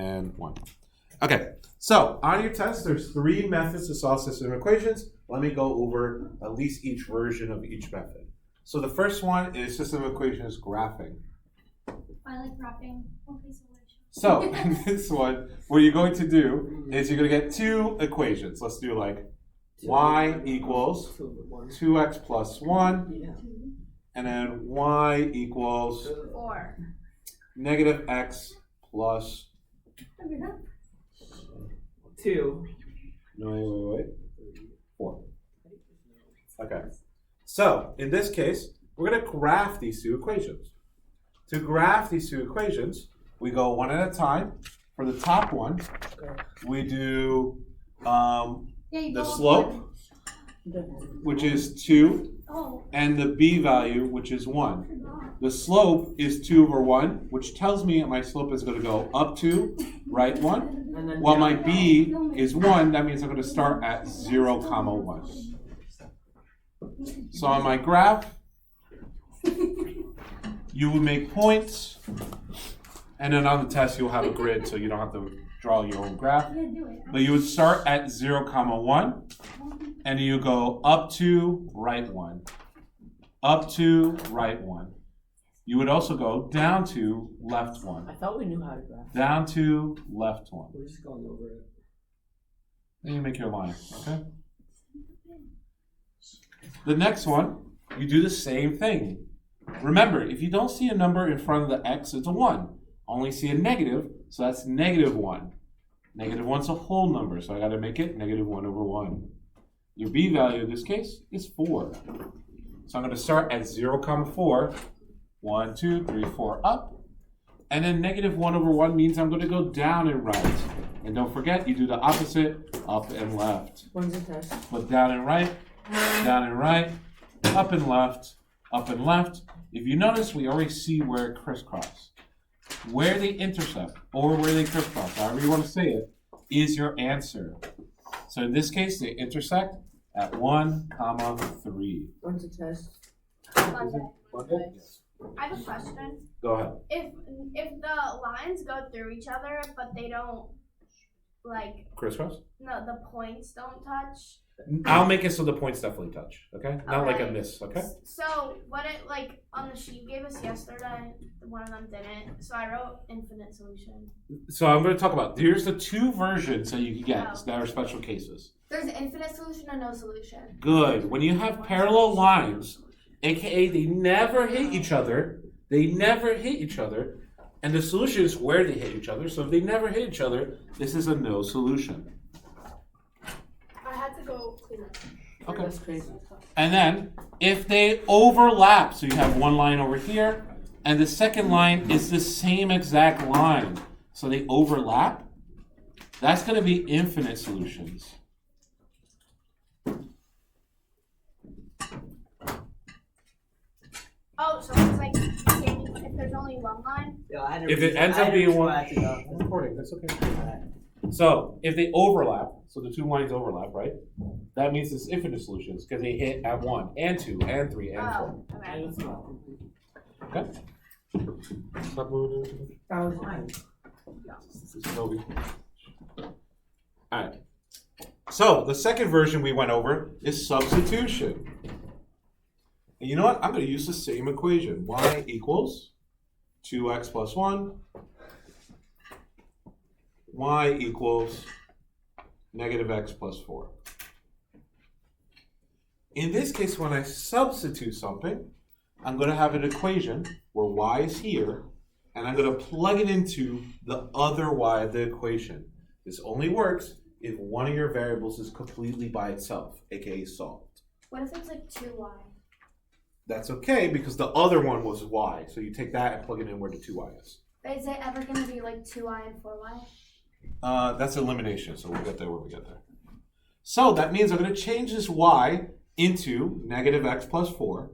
and 1. Okay, so on your test, there's 3 methods to solve system equations. Let me go over at least each version of each method. So the first one is system equations graphing. I like graphing. Okay, so in this one, what you're going to do is you're going to get 2 equations. Let's do like y equals 2x plus 1, and then y equals 4. negative x plus 2. No, wait. 4. Okay. So, in this case, we're going to graph these 2 equations. To graph these 2 equations, we go one at a time. For the top one, we do the slope, which is 2, and the b value, which is 1. The slope is 2 over 1, which tells me that my slope is going to go up 2, right 1. While my b is 1, that means I'm going to start at 0, 1. So on my graph, you would make points, and then on the test you'll have a grid, so you don't have to draw your own graph. But you would start at 0, 1, and you go up to right 1, up to right 1. You would also go down to left 1. I thought we knew how to graph. Down to left 1. We're just going over it. Then you make your line, okay? The next one, you do the same thing. Remember, if you don't see a number in front of the x, it's a 1. Only see a negative, so that's negative 1. Negative 1's a whole number, so I got to make it negative 1 over 1. Your b value in this case is 4. So I'm going to start at 0, 4. 1, 2, 3, 4, up. And then negative 1 over 1 means I'm going to go down and right. And don't forget, you do the opposite, up and left. When's the test? But down and right, up and left, up and left. If you notice, we already see where it crisscross. Where they intersect, or where they crisscross, however you want to say it, is your answer. So in this case, they intersect at 1, 3. When's the test? Monday. I have a question. Go ahead. If the lines go through each other, but they don't, like, Crisscross? no, the points don't touch. I'll make it so the points definitely touch, okay? Not like a miss, okay? So, what it, like, on the sheet you gave us yesterday, one of them didn't, so I wrote infinite solution. So I'm going to talk about, here's the 2 versions that you can get that are special cases. There's infinite solution and no solution. Good. When you have parallel lines, aka they never hit each other, and the solution is where they hit each other, so if they never hit each other, this is a no solution. I had to go clean up. Okay. That's crazy. And then, if they overlap, so you have one line over here, and the second line is the same exact line, so they overlap, that's going to be infinite solutions. Oh, so it's like, if there's only one line? If it ends up being one, recording, that's okay. So if they overlap, so the 2 lines overlap, right? That means it's infinite solutions because they hit at 1 and 2 and 3 and 4. Okay. Okay. Stop moving. This is Toby. All right. So the second version we went over is substitution. And you know what? I'm going to use the same equation. Y equals 2x plus 1. Y equals negative x plus 4. In this case, when I substitute something, I'm going to have an equation where y is here, and I'm going to plug it into the other y of the equation. This only works if one of your variables is completely by itself, aka solved. What if it's like 2y? That's okay because the other one was y. So you take that and plug it in where the 2y is. Is it ever going to be like 2y and 4y? That's elimination, so we'll get there when we get there. So that means I'm going to change this y into negative x plus 4.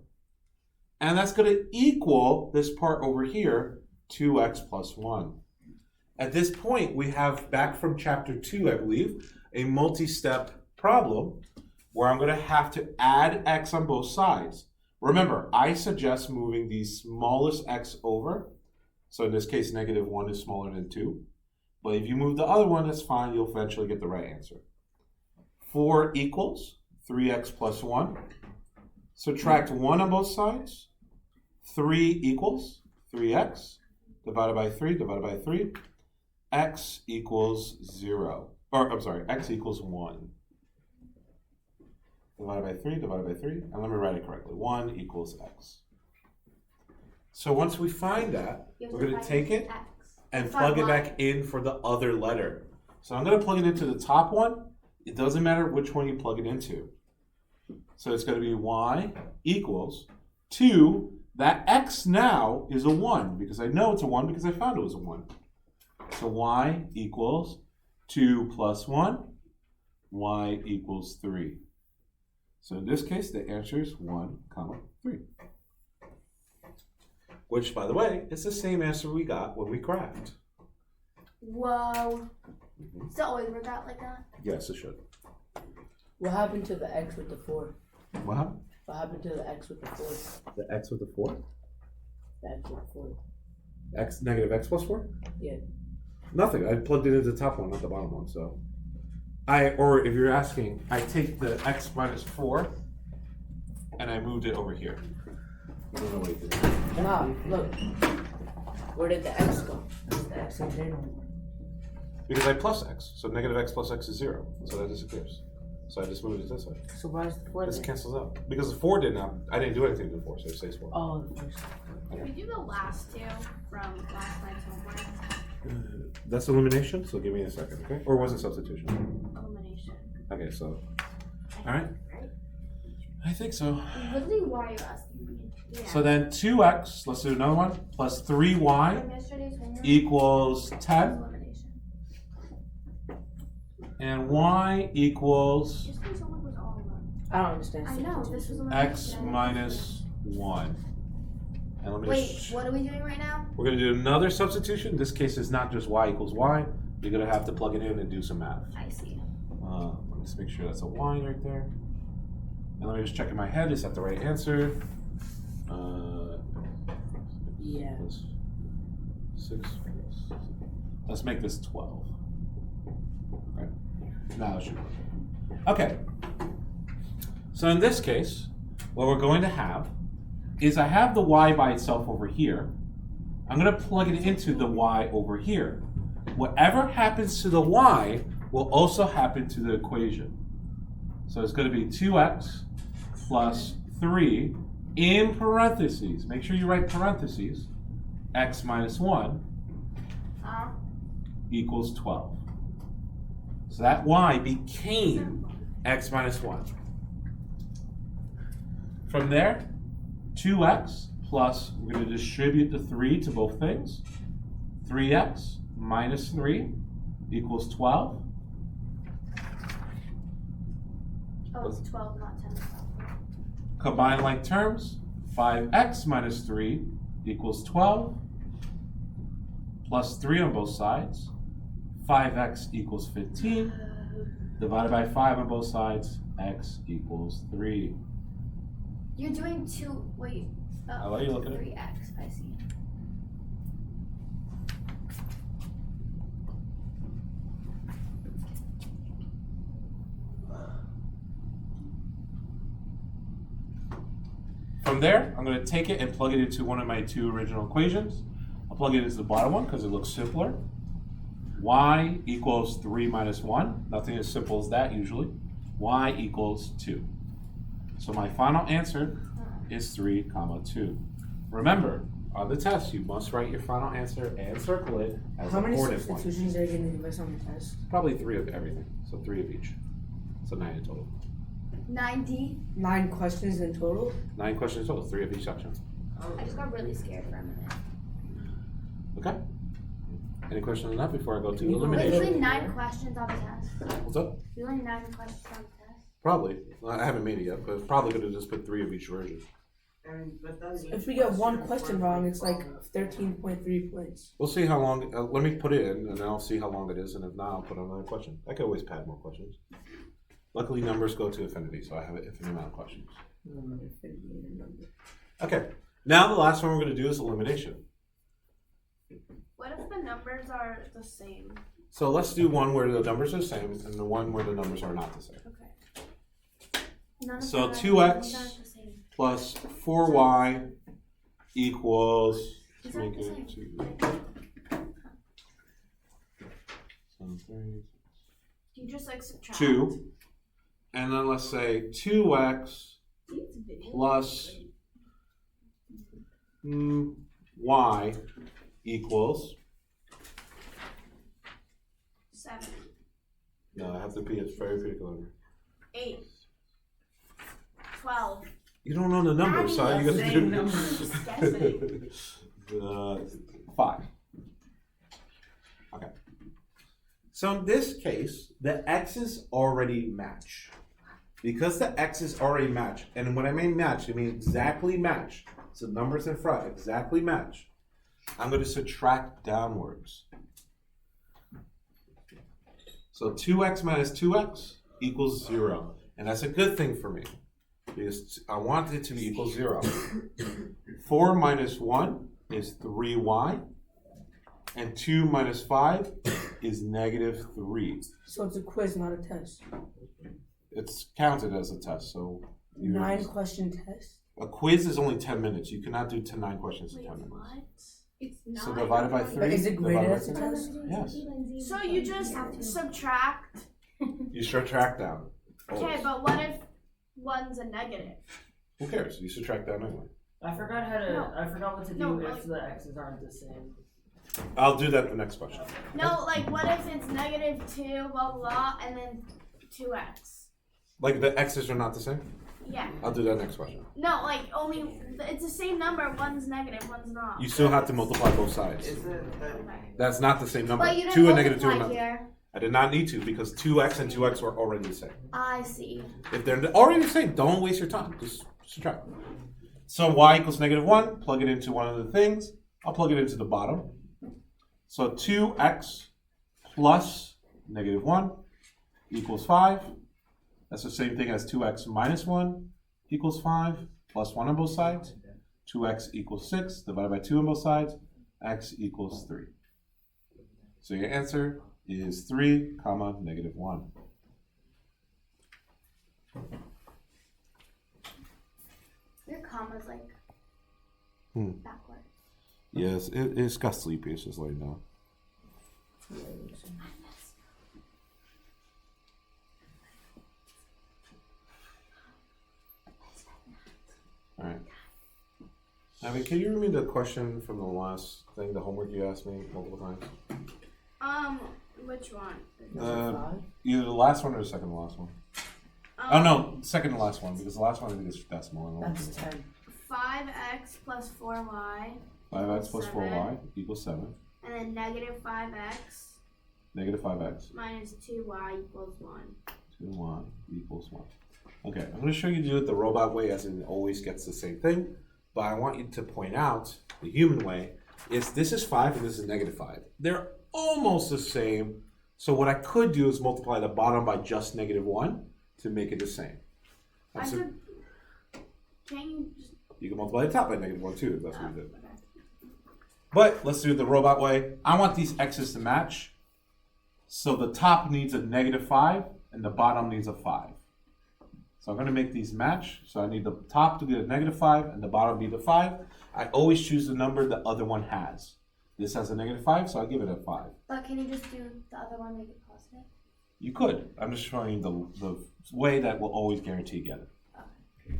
And that's going to equal this part over here, 2x plus 1. At this point, we have, back from chapter 2, I believe, a multi-step problem where I'm going to have to add x on both sides. Remember, I suggest moving the smallest x over. So in this case, negative 1 is smaller than 2. But if you move the other one, that's fine. You'll eventually get the right answer. 4 equals 3x plus 1. Subtract 1 on both sides. 3 equals 3x divided by 3. X equals 0. Or, I'm sorry, x equals 1. Divided by 3. And let me write it correctly. 1 equals x. So once we find that, we're going to take it and plug it back in for the other letter. So I'm going to plug it into the top one. It doesn't matter which one you plug it into. So it's going to be y equals 2. That x now is a 1 because I know it's a 1 because I found it was a 1. So y equals 2 plus 1. Y equals 3. So in this case, the answer is 1, 3. Which, by the way, is the same answer we got when we graphed. Whoa. Does it always work out like that? Yes, it should. What happened to the x with the 4? What happened? What happened to the x with the 4? The x with the 4? The x with the 4. X, negative x plus 4? Yeah. Nothing. I plugged it into the top one, not the bottom one. So, or if you're asking, I take the x minus 4 and I moved it over here. I don't know what you did. Nah, look. Where did the x go? The x in there. Because I plus x, so negative x plus x is 0, so that disappears. So I just moved it this way. So why is the 4 This there? cancels out because the 4 did not. I didn't do anything to the 4, so it stays 4. Oh, the first. Can we do the last two from last night's homework? That's elimination. So give me a second, okay? Or was it substitution? Elimination. Okay, so all right. Right? I think so. Literally, why are you asking me? Yeah. So then 2x. Let's do another one. Plus 3y From yesterday's homework? equals 10, Elimination. and y equals Yesterday's homework was all alone. I don't understand. I know, this was elimination. x minus 1. And let me Wait, just. what are we doing right now? We're going to do another substitution. This case is not just y equals y. You're going to have to plug it in and do some math. I see. Let me just make sure that's a y right there. And let me just check in my head. Is that the right answer? Yeah. 6 plus. Let's make this 12. Okay. Now it should work. Okay. So in this case, what we're going to have is I have the y by itself over here. I'm going to plug it into the y over here. Whatever happens to the y will also happen to the equation. So it's going to be 2x plus 3 in parentheses. Make sure you write parentheses. X minus 1 equals 12. So that y became x minus 1. From there, 2x plus, we're going to distribute the 3 to both things. 3x minus 3 equals 12. Oh, it's 12, not 10. Combine like terms, 5x minus 3 equals 12, plus 3 on both sides. 5x equals 15, divided by 5 on both sides, x equals 3. You're doing 2, wait. I'll let you look at it. 3x, I see. From there, I'm going to take it and plug it into one of my 2 original equations. I'll plug it into the bottom one because it looks simpler. Y equals 3 minus 1. Nothing as simple as that usually. Y equals 2. So my final answer is 3, 2. Remember, on the test, you must write your final answer and circle it as How a many coordinate point. substitutions are you going to give us on the test? Probably 3 of everything. So 3 of each. So 9 in total. 90. 9 questions in total? 9 questions total, 3 of each section. I just got really scared for a minute. Okay? Any questions on that before I go to You Wait, elimination? there's only 9 questions on the test. What's up? There's only 9 questions on the test. Probably. Well, I haven't made it yet, but probably could have just put 3 of each version. If we get one question wrong, it's like 13.3 points. We'll see how long. Let me put it in, and then I'll see how long it is, and if not, I'll put another question. I can always pad more questions. Luckily, numbers go to infinity, so I have an infinite amount of questions. Okay. Now the last one we're going to do is elimination. What if the numbers are the same? So let's do one where the numbers are the same and the one where the numbers are not the same. Okay. None of So them are- 2x none are the same. plus 4y equals, Is make that the it same? 2, You just like subtract. 2, and then let's say 2x plus y equals, 7, no, I have to be, it's very particular. 8, 12. You don't know the numbers, so how you gonna do Just guessing. 5. Okay. So in this case, the x's already match. Because the x's already match, and when I mean match, I mean exactly match. So numbers in front exactly match. I'm going to subtract downwards. So 2x minus 2x equals 0. And that's a good thing for me, because I want it to be equal 0. 4 minus 1 is 3y. And 2 minus 5 is negative 3. So it's a quiz, not a test. It's counted as a test, so 9-question test. a quiz is only 10 minutes. You cannot do 9 questions in Wait, 10 minutes. what? It's not. So divided by 3. But is it graded divided as a by test? Yes. So you just subtract. 3. You subtract down. Okay, Always. but what if one's a negative? Who cares? You subtract down anyway. I forgot how to. No. I forgot what to do No, if like- the x's aren't the same. I'll do that in the next question. No, like what if it's negative 2, blah, blah, blah, and then 2x? Like the x's are not the same? Yeah. I'll do that next question. No, like only, it's the same number, one's negative, one's not. You still have to multiply both sides. Okay. That's not the same number. But you didn't 2 and negative 2 are multiply not. here. I did not need to because 2x and 2x were already the same. I see. If they're already the same, don't waste your time. Just subtract. So y equals negative 1. Plug it into one of the things. I'll plug it into the bottom. So 2x plus negative 1 equals 5. That's the same thing as 2x minus 1 equals 5, plus 1 on both sides. 2x equals 6, divided by 2 on both sides. X equals 3. So your answer is 3, comma, negative 1. Your comma's like Hmm. backwards. Yes, it's got sleepy. It's just laying down. All right. Abby, can you read me the question from the last thing, the homework you asked me multiple times? Which one? Either the last one or the second to last one. Oh no, second to last one, because the last one I think is decimal. That's 10. 5x plus 4y. 5x plus 4y 7. equals 7. And then negative 5x Negative 5x. minus 2y equals 1. 2y equals 1. Okay, I'm going to show you to do it the robot way, as in it always gets the same thing. But I want you to point out the human way is this is 5 and this is negative 5. They're almost the same. So what I could do is multiply the bottom by just negative 1 to make it the same. I So could. Can you just. you can multiply the top by negative 1 too, if that's what you did. Okay. But let's do it the robot way. I want these x's to match. So the top needs a negative 5 and the bottom needs a 5. So I'm going to make these match. So I need the top to be a negative 5 and the bottom be the 5. I always choose the number the other one has. This has a negative 5, so I give it a 5. But can you just do the other one, make it positive? You could. I'm just showing you the way that will always guarantee get it.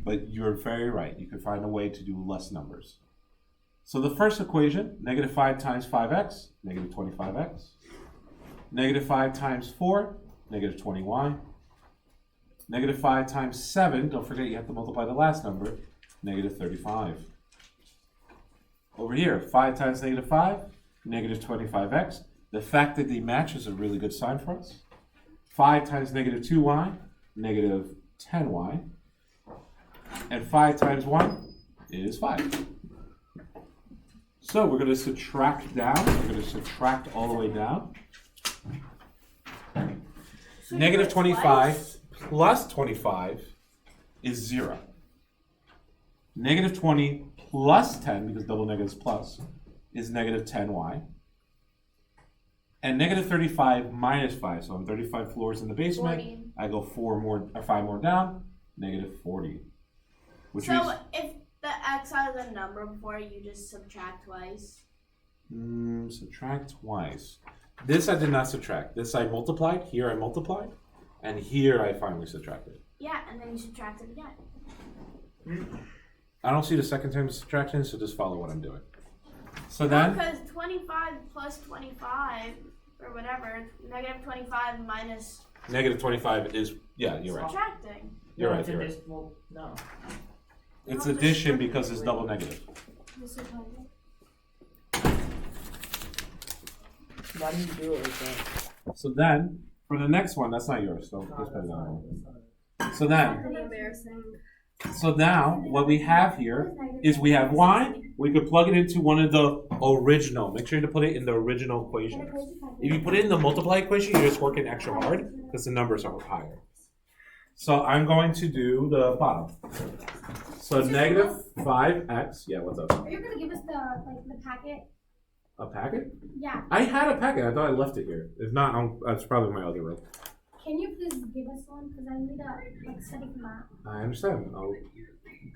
But you're very right. You could find a way to do less numbers. So the first equation, negative 5 times 5x, negative 25x. Negative 5 times 4, negative 20y. Negative 5 times 7, don't forget you have to multiply the last number, negative 35. Over here, 5 times negative 5, negative 25x. The fact that they match is a really good sign for us. 5 times negative 2y, negative 10y. And 5 times 1 is 5. So we're going to subtract down. We're going to subtract all the way down. So you Negative do it 25 twice? plus 25 is 0. Negative 20 plus 10, because double negative is plus, is negative 10y. And negative 35 minus 5. So I'm 35 floors in the basement. 40. I go 4 more or 5 more down. Negative 40. Which So means if the x has a number before it, you just subtract twice. subtract twice. This I did not subtract. This I multiplied. Here I multiplied. And here I finally subtracted. Yeah, and then you subtract it again. I don't see the second time subtraction, so just follow what I'm doing. So then, Because 25 plus 25 or whatever, negative 25 minus negative 25 is, yeah, you're right. subtracting. You're No, right, it's you're right. addition- well, no. It's addition because it's double negative. Why do you do it like that? So then, for the next one, that's not yours, so No, just put it that's on. fine. So then, Pretty embarrassing. so now, what we have here is we have y. We could plug it into one of the original. Make sure to put it in the original equation. If you put it in the multiply equation, you're just working extra hard because the numbers are higher. So I'm going to do the bottom. So negative 5x. Yeah, what's up? Are you gonna give us the packet? A packet? Yeah. I had a packet. I thought I left it here. If not, that's probably my other room. Can you please give us one? Because I need a study for that. I understand. I'll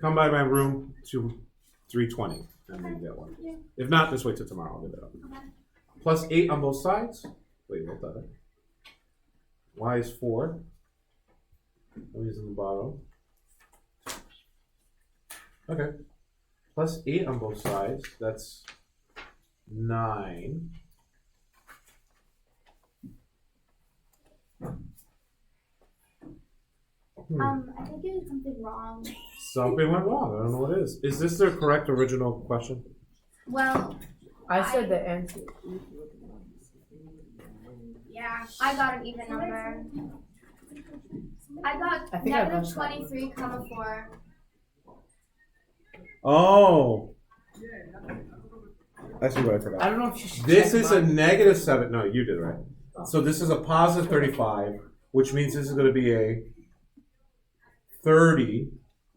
come by my room to 3:20 and maybe get one. Yeah. If not, just wait till tomorrow. I'll give it up. Okay. Plus 8 on both sides. Wait, what the heck? Y is 4. I'm using the bottom. Okay. Plus 8 on both sides. That's 9. I think you did something wrong. Something went wrong. I don't know what it is. Is this the correct original question? Well, I said the answer. yeah, I got an even number. I got I think I negative messed up. 23, comma 4. Oh. I see what I I forgot. don't know if you should. This check is a mine. negative 7. No, you did right. So this is a positive 35, which means this is going to be a 30,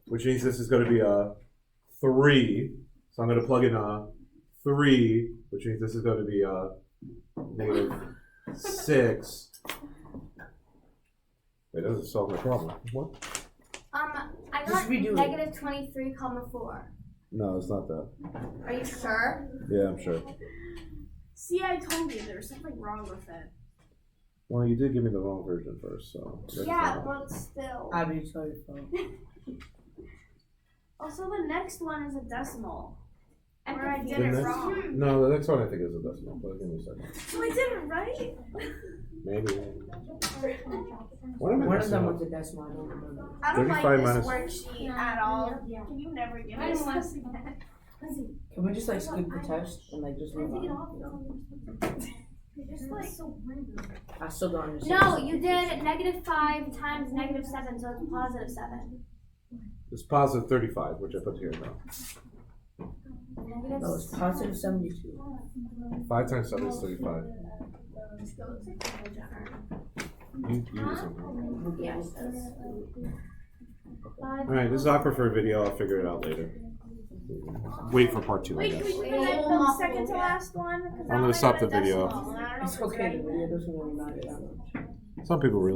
which means this is going to be a 3. So I'm going to plug in a 3, which means this is going to be a negative 6. Wait, that doesn't solve my problem. What? I Just got redo it. negative 23, comma 4. No, it's not that. Are you sure? Yeah, I'm sure. See, I told you there was something wrong with it. Well, you did give me the wrong version first, so. that's Yeah, not- but still. Abby, it's your phone. Also, the next one is a decimal. I'm Where I did The it next- wrong. No, the next one I think is a decimal, but give me a second. So I did it right? Maybe. What am I One of missing them out? was a decimal. I don't remember. I don't like 35 this minus- worksheet at all. Can you never give I me don't want this? Can we just like skip the test and like just move Take it on? off. You're just like so random. I still don't understand. No, you did negative 5 times negative 7, so it's positive 7. It's positive 35, which I put here now. Negative No, it's positive 72. 5 times 7 is 35. You do something. Yes. Alright, this is awkward for a video. I'll figure it out later. Wait for part 2, I Wait, guess. can we do the second to last one? 'Cause I I'm gonna only stop got a the video. decimal, and I don't know It's if it's okay, right. the video doesn't really matter that much. Some people really.